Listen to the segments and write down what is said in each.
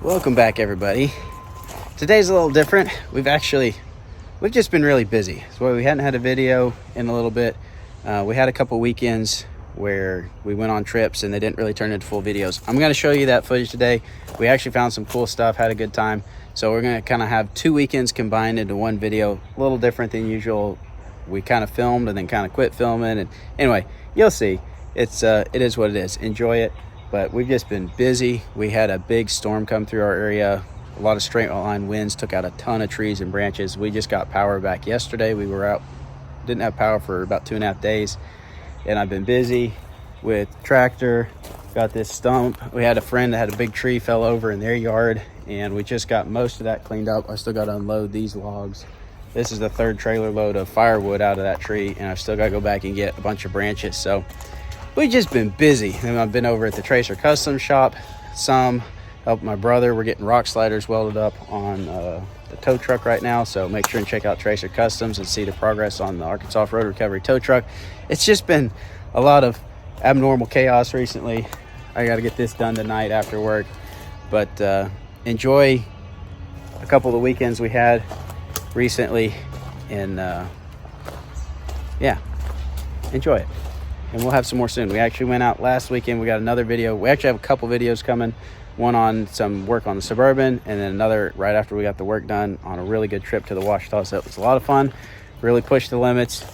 Welcome back, everybody. Today's a little different. We've just been really busy. So we hadn't had a video in a little bit. We had a couple weekends where we went on trips and they didn't really turn into full videos. I'm going to show you that footage today. We actually found some cool stuff, had a good time. So we're going to kind of have 2 weekends combined into one video, a little different than usual. We kind of filmed and then kind of quit filming, and anyway, you'll see. It is what it is. Enjoy it. But we've just been busy. We had a big storm come through our area. A lot of straight line winds took out a ton of trees and branches. We just got power back yesterday. We were out, didn't have power for about 2.5 days. And I've been busy with tractor, got this stump. We had a friend that had a big tree fell over in their yard, and we just got most of that cleaned up. I still got to unload these logs. This is the 3rd trailer load of firewood out of that tree, and I've still got to go back and get a bunch of branches. So we've just been busy. And I've been over at the Tracer Custom Shop, helped my brother. We're getting rock sliders welded up on the tow truck right now, so make sure and check out Tracer Customs and see the progress on the Arkansas Road Recovery tow truck. It's just been a lot of abnormal chaos recently. I got to get this done tonight after work, but enjoy a couple of the weekends we had recently, and yeah, enjoy it. And we'll have some more soon. We actually went out last weekend. We got another video. We actually have a couple videos coming. One on some work on the Suburban, and then another right after we got the work done on a really good trip to the Ouachitas. So it was a lot of fun. Really pushed the limits.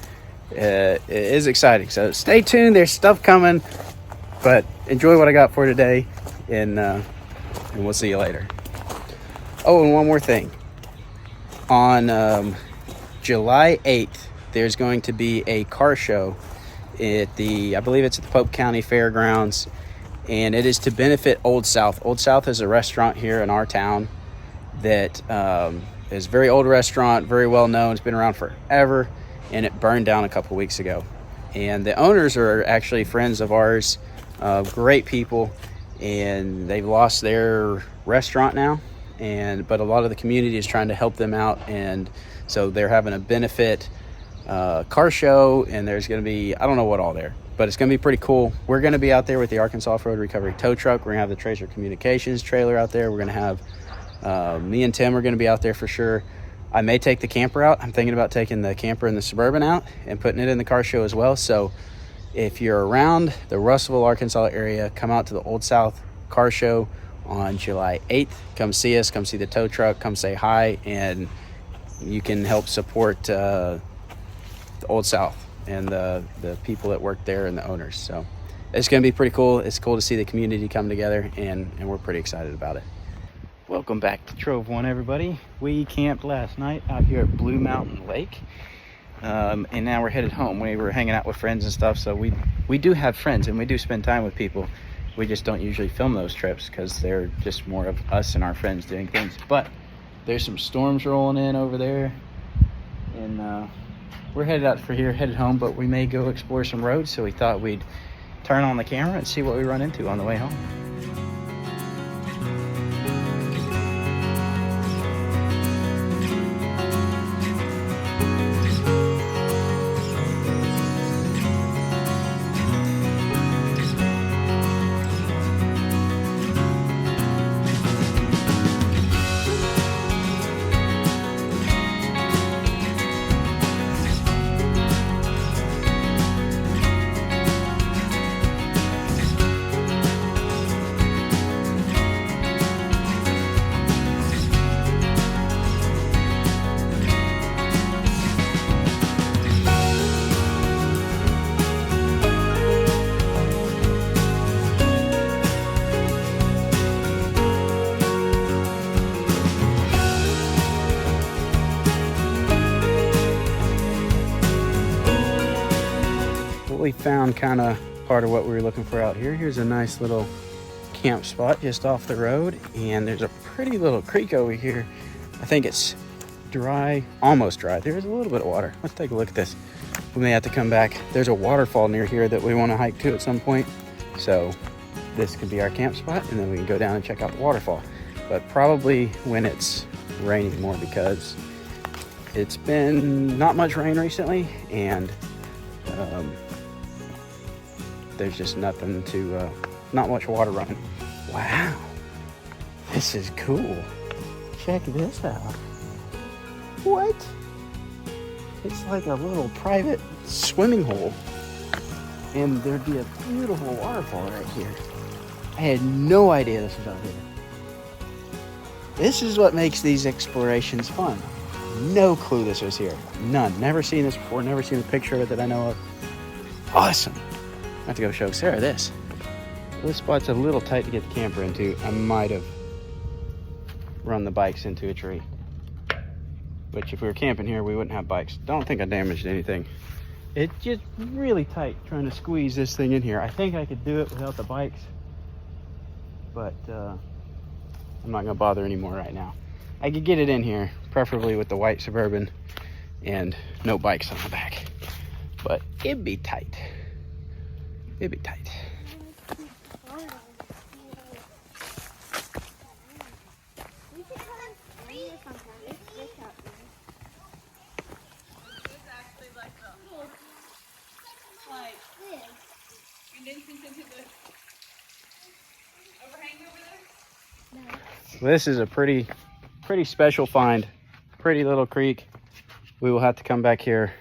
It is exciting. So stay tuned. There's stuff coming, but enjoy what I got for today, and we'll see you later. Oh, and one more thing. On July 8th, there's going to be a car show I believe it's at the Pope County Fairgrounds, and it is to benefit Old South. Old South is a restaurant here in our town that is a very old restaurant, very well known. It's been around forever, and it burned down a couple weeks ago. And the owners are actually friends of ours, great people, and they've lost their restaurant now. But a lot of the community is trying to help them out, and so they're having a benefit car show, and there's going to be, I don't know what all there, but it's going to be pretty cool. We're going to be out there with the Arkansas Road Recovery tow truck. We're going to have the Tracer Communications trailer out there. We're going to have me and Tim are going to be out there for sure. I may take the camper out. I'm thinking about taking the camper and the Suburban out and putting it in the car show as well. So if you're around the Russellville, Arkansas area, come out to the Old South car show on July 8th. Come see us, come see the tow truck, come say hi, and you can help support the Old South and the people that work there and the owners. So it's going to be pretty cool. It's cool to see the community come together, and we're pretty excited about it. Welcome back to Trove One, everybody. We camped last night out here at Blue Mountain Lake, and now we're headed home. We were hanging out with friends and stuff, so we do have friends and we do spend time with people. We just don't usually film those trips because they're just more of us and our friends doing things. But there's some storms rolling in over there, and we're headed out for here, headed home, but we may go explore some roads, so we thought we'd turn on the camera and see what we run into on the way home. We found kind of part of what we were looking for out here. Here's a nice little camp spot just off the road, and there's a pretty little creek over here. I think it's dry, almost dry. There's a little bit of water. Let's take a look at this. We may have to come back. There's a waterfall near here that we want to hike to at some point, so this could be our camp spot, and then we can go down and check out the waterfall, but probably when it's raining more, because it's been not much rain recently, and there's just nothing to, not much water running. Wow, This is cool. Check this out. What? It's like a little private swimming hole. And there'd be a beautiful waterfall right here. I had no idea this was out here. This is what makes these explorations fun. No clue this was here. None. Never seen this before. Never seen a picture of it that I know of. Awesome. I have to go show Sarah this. This spot's a little tight to get the camper into. I might have run the bikes into a tree. Which if we were camping here, we wouldn't have bikes. Don't think I damaged anything. It's just really tight trying to squeeze this thing in here. I think I could do it without the bikes. But I'm not gonna bother anymore right now. I could get it in here, preferably with the white Suburban and no bikes on the back. But it'd be tight. It'd be tight. This is a pretty special find. Pretty little creek. We will have to come back here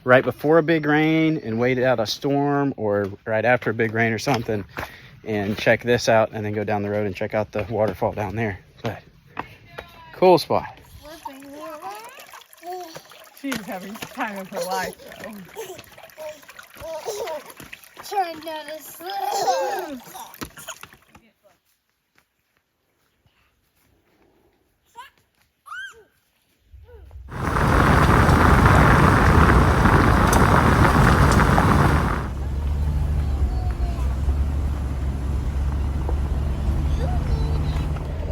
right before a big rain and wait out a storm, or right after a big rain or something, and check this out, and then go down the road and check out the waterfall down there. But cool spot. She's having the time of her life, though. Trying not to slip.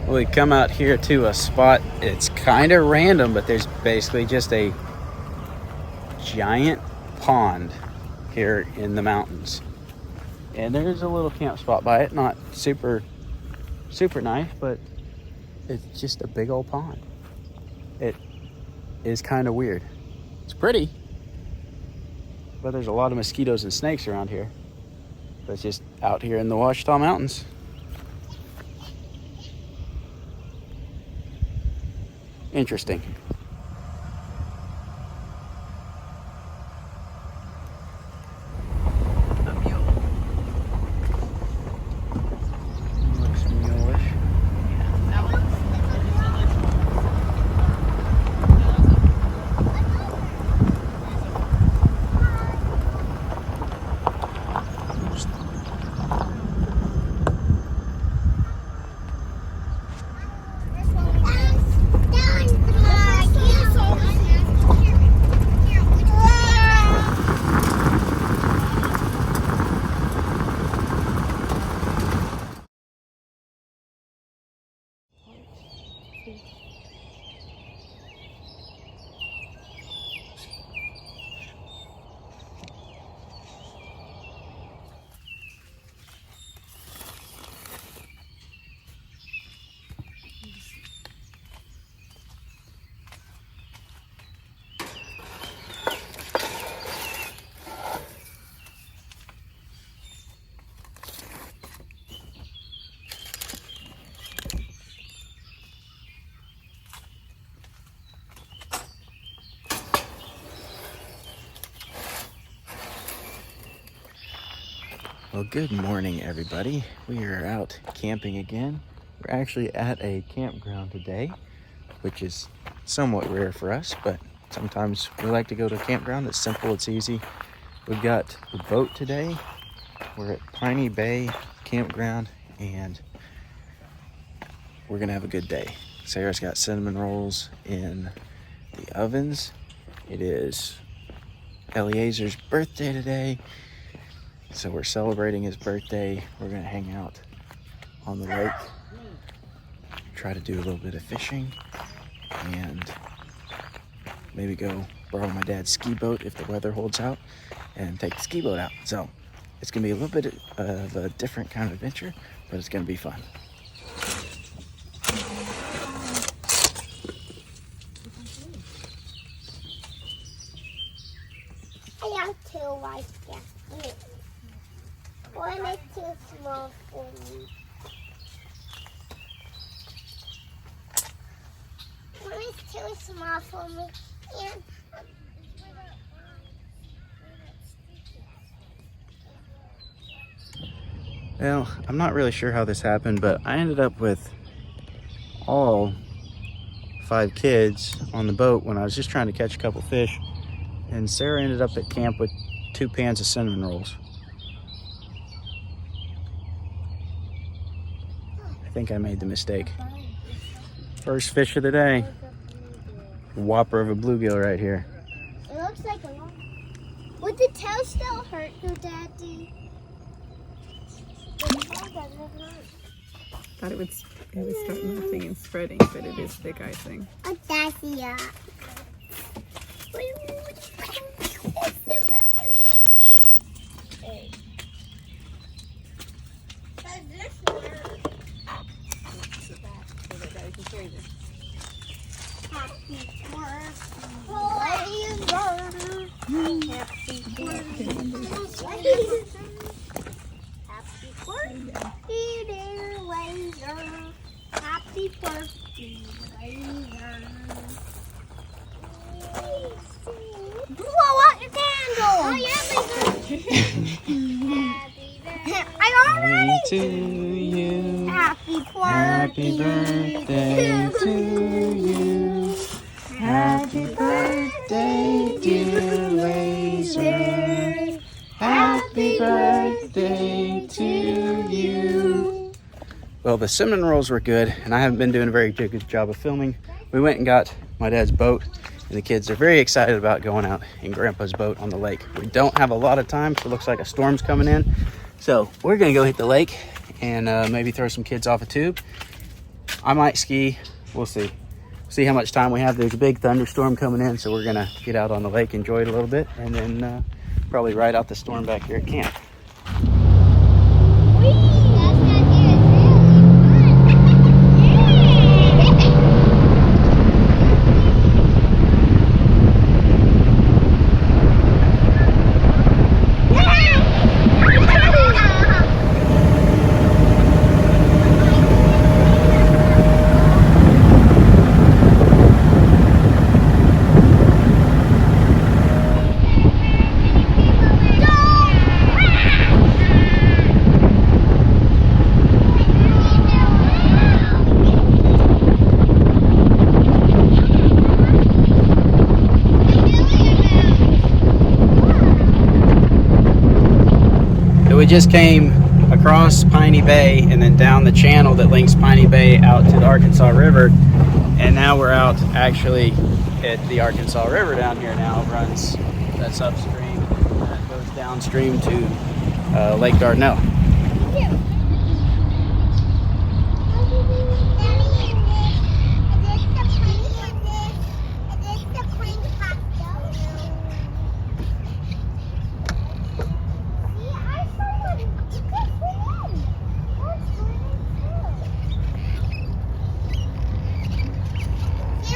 We come out here to a spot. It's kind of random, but there's basically just a giant pond here in the mountains, and there's a little camp spot by it. Not super nice, but it's just a big old pond. It is kind of weird. It's pretty, but there's a lot of mosquitoes and snakes around here. But it's just out here in the Ouachita Mountains. Interesting. Looks muleish. Well, good morning, everybody. We are out camping again. We're actually at a campground today, which is somewhat rare for us, but sometimes we like to go to a campground. It's simple, it's easy. We've got the boat today. We're at Piney Bay Campground, and we're gonna have a good day. Sarah's got cinnamon rolls in the ovens. It is Eliezer's birthday today, so we're celebrating his birthday. We're gonna hang out on the lake, try to do a little bit of fishing, and maybe go borrow my dad's ski boat if the weather holds out and take the ski boat out. So it's gonna be a little bit of a different kind of adventure, but it's gonna be fun. I have two like that. One is too small for me. off for me. And Well, I'm not really sure how this happened, but I ended up with all 5 kids on the boat when I was just trying to catch a couple fish. And Sarah ended up at camp with 2 pans of cinnamon rolls. I think I made the mistake. First fish of the day. Whopper of a bluegill right here. it looks like a lot. Would the tail still hurt you, Daddy? The tail doesn't hurt. Thought it would start melting and spreading, but it is thick icing. Oh, Daddy, yeah. Happy birthday, laser. Blow out your candle. Oh, yeah, laser. Happy birthday. I already. To you. Happy Happy birthday to you. Happy birthday, dear Laser. Happy birthday to you. Well, the cinnamon rolls were good, and I haven't been doing a very good job of filming. We went and got my dad's boat, and the kids are very excited about going out in Grandpa's boat on the lake. We don't have a lot of time, so it looks like a storm's coming in. So we're gonna go hit the lake and maybe throw some kids off a tube. I might ski, we'll see. See how much time we have. There's a big thunderstorm coming in, so we're gonna get out on the lake, enjoy it a little bit, and then probably ride out the storm back here at camp. We just came across Piney Bay and then down the channel that links Piney Bay out to the Arkansas River, and now we're out actually at the Arkansas River down here now. It runs that's upstream and that goes downstream to Lake Dardanelle.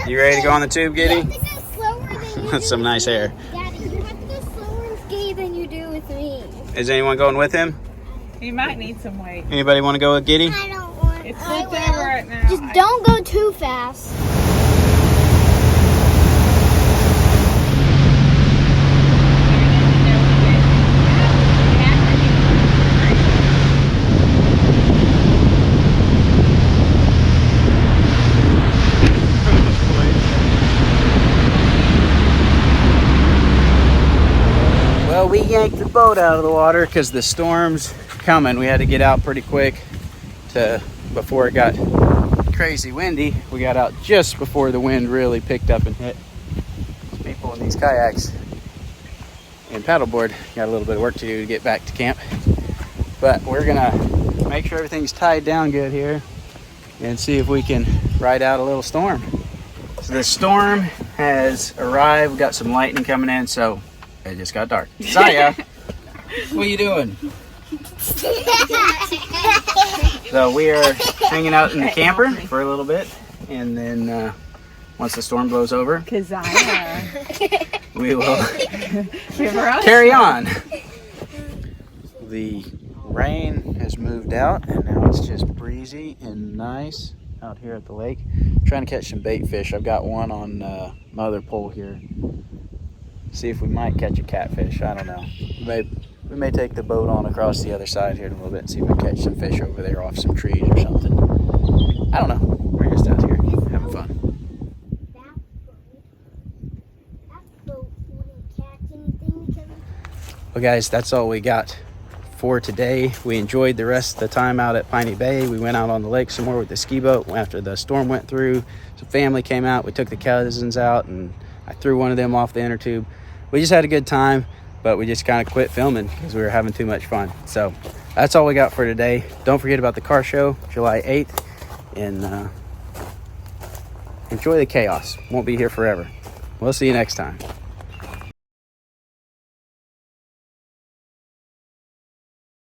You ready to go on the tube, Giddy? You have to go slower than you That's do some with nice me. air. Daddy, you have to go slower and ski than you do with me. Is anyone going with him? You might need some weight. Anybody want to go with Giddy? I don't want It's I flipped will. over right now. Just don't go too fast. Well, we yanked the boat out of the water because the storm's coming. We had to get out pretty quick before it got crazy windy. We got out just before the wind really picked up and hit. People in these kayaks and paddleboard got a little bit of work to do to get back to camp. But we're gonna make sure everything's tied down good here and see if we can ride out a little storm. So the storm has arrived. We got some lightning coming in, so it just got dark. Saya, what are you doing? So we are hanging out in the camper for a little bit, and then once the storm blows over, Kazaya. we will Carry carry on. The rain has moved out, and now it's just breezy and nice out here at the lake. trying to catch some bait fish. I've got one on my other pole here. See if we might catch a catfish. I don't know. We may take the boat on across the other side here in a little bit and see if we can catch some fish over there off some trees or something. I don't know. We're just out here having fun. Well, guys, that's all we got for today. We enjoyed the rest of the time out at Piney Bay. We went out on the lake some more with the ski boat after the storm went through. Some family came out. We took the cousins out, and I threw one of them off the inner tube. We just had a good time, but we just kind of quit filming because we were having too much fun. So that's all we got for today. Don't forget about the car show, July 8th, and enjoy the chaos. Won't be here forever. We'll see you next time.